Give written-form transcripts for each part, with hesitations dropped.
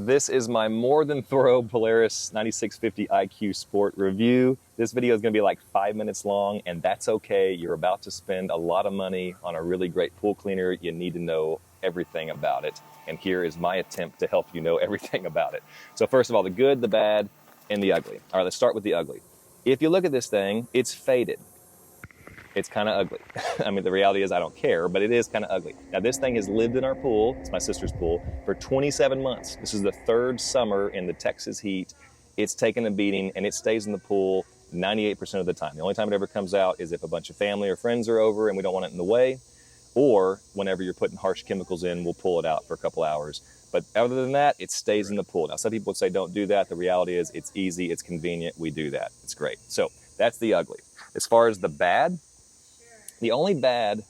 This is my more than thorough Polaris 9650 IQ Sport review. This video is going to be like 5 minutes long, and that's okay. You're about to spend a lot of money on a really great pool cleaner. You need to know everything about it, and here is my attempt to help you know everything about it. So first of all, the good, the bad, and the ugly. All right, let's start with the ugly. If you look at this thing, it's faded. It's kind of ugly. I mean, the reality is I don't care, but it is kind of ugly. Now, this thing has lived in our pool, it's my sister's pool, for 27 months. This is the third summer in the Texas heat. It's taken a beating, and it stays in the pool 98% of the time. The only time it ever comes out is if a bunch of family or friends are over and we don't want it in the way, or whenever you're putting harsh chemicals in, we'll pull it out for a couple hours. But other than that, it stays in the pool. Now, some people would say don't do that. The reality is it's easy, it's convenient, we do that. It's great. So that's the ugly. As far as the bad, the only bad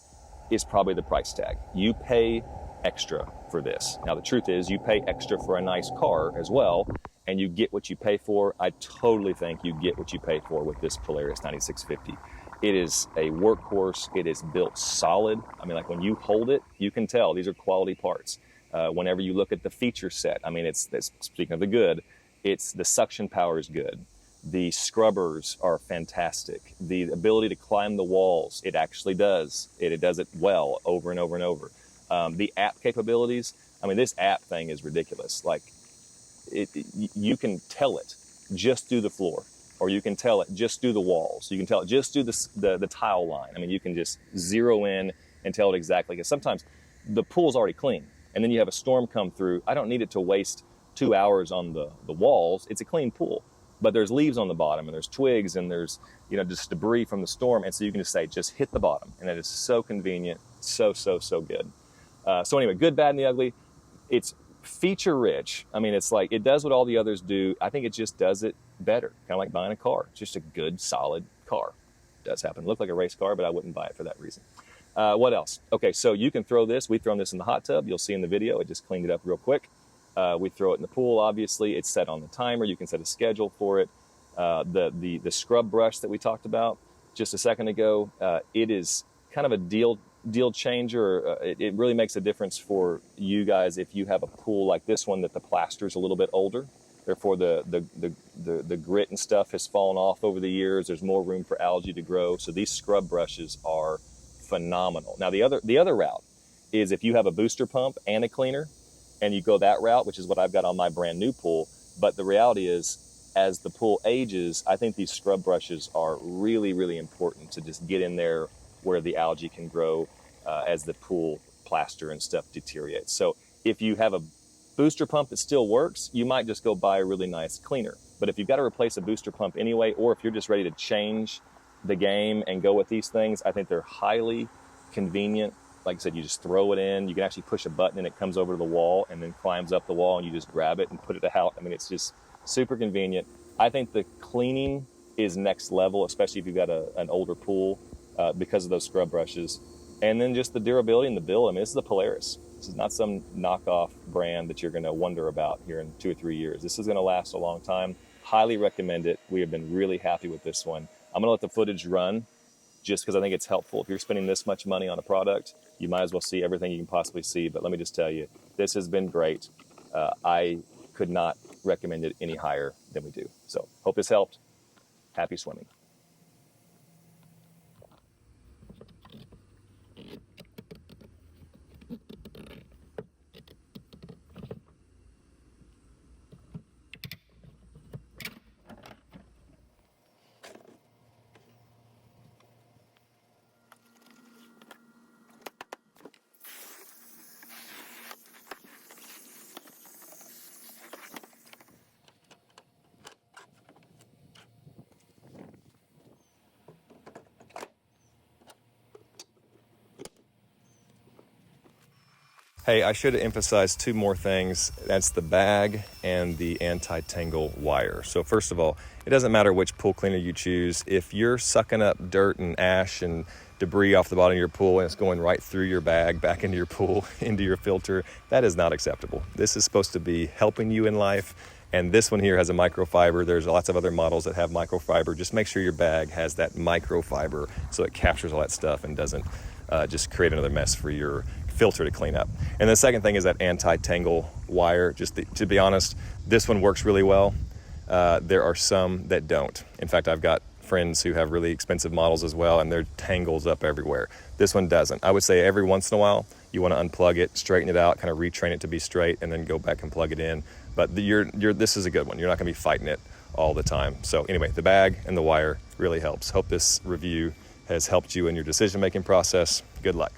is probably the price tag. You pay extra for this. Now, the truth is you pay extra for a nice car as well, and you get what you pay for. I totally think you get what you pay for with this Polaris 9650. It is a workhorse. It is built solid. I mean, like when you hold it, you can tell these are quality parts. Whenever you look at the feature set, I mean, it's speaking of the good, it's the suction power is good. The scrubbers are fantastic. The ability to climb the walls, it actually does. It does it well over and over and over. The app capabilities, I mean, this app thing is ridiculous. Like, you can tell it just through the floor, or you can tell it just through the walls. You can tell it just through the tile line. I mean, you can just zero in and tell it exactly. Because sometimes the pool's already clean, and then you have a storm come through. I don't need it to waste 2 hours on the walls. It's a clean pool. But there's leaves on the bottom, and there's twigs, and there's, you know, just debris from the storm. And so you can just say, just hit the bottom. And it is so convenient, so good. So anyway, good, bad, and the ugly. It's feature rich. I mean, it's like, it does what all the others do. I think it just does it better. Kind of like buying a car. It's just a good, solid car. It does happen to look like a race car, but I wouldn't buy it for that reason. What else? Okay, so you can throw this. We've thrown this in the hot tub. You'll see in the video. I just cleaned it up real quick. We throw it in the pool, obviously. It's set on the timer. You can set a schedule for it. The scrub brush that we talked about just a second ago, it is kind of a deal changer. It really makes a difference for you guys if you have a pool like this one that the plaster is a little bit older. Therefore, the grit and stuff has fallen off over the years. There's more room for algae to grow. So these scrub brushes are phenomenal. Now, the other route is if you have a booster pump and a cleaner, and you go that route, which is what I've got on my brand new pool. But the reality is, as the pool ages, I think these scrub brushes are really, really important to just get in there where the algae can grow as the pool plaster and stuff deteriorates. So if you have a booster pump that still works, you might just go buy a really nice cleaner. But if you've got to replace a booster pump anyway, or if you're just ready to change the game and go with these things, I think they're highly convenient. Like I said, you just throw it in. You can actually push a button and it comes over to the wall and then climbs up the wall, and you just grab it and put it out. I mean, it's just super convenient. I think the cleaning is next level, especially if you've got an older pool because of those scrub brushes. And then just the durability and the build. I mean, this is the Polaris. This is not some knockoff brand that you're going to wonder about here in 2 or 3 years. This is going to last a long time. Highly recommend it. We have been really happy with this one. I'm going to let the footage run just because I think it's helpful. If you're spending this much money on a product, you might as well see everything you can possibly see. But let me just tell you, this has been great. I could not recommend it any higher than we do. So hope this helped. Happy swimming. Hey, I should have emphasized 2 more things. That's the bag and the anti-tangle wire. So first of all, it doesn't matter which pool cleaner you choose. If you're sucking up dirt and ash and debris off the bottom of your pool and it's going right through your bag, back into your pool, into your filter, that is not acceptable. This is supposed to be helping you in life. And this one here has a microfiber. There's lots of other models that have microfiber. Just make sure your bag has that microfiber so it captures all that stuff and doesn't just create another mess for your filter to clean up. And the second thing is that anti-tangle wire. To be honest, this one works really well. There are some that don't. In fact, I've got friends who have really expensive models as well, and they're tangles up everywhere. This one doesn't. I would say every once in a while, you want to unplug it, straighten it out, kind of retrain it to be straight, and then go back and plug it in. But this is a good one. You're not going to be fighting it all the time. So anyway, the bag and the wire really helps. Hope this review has helped you in your decision-making process. Good luck.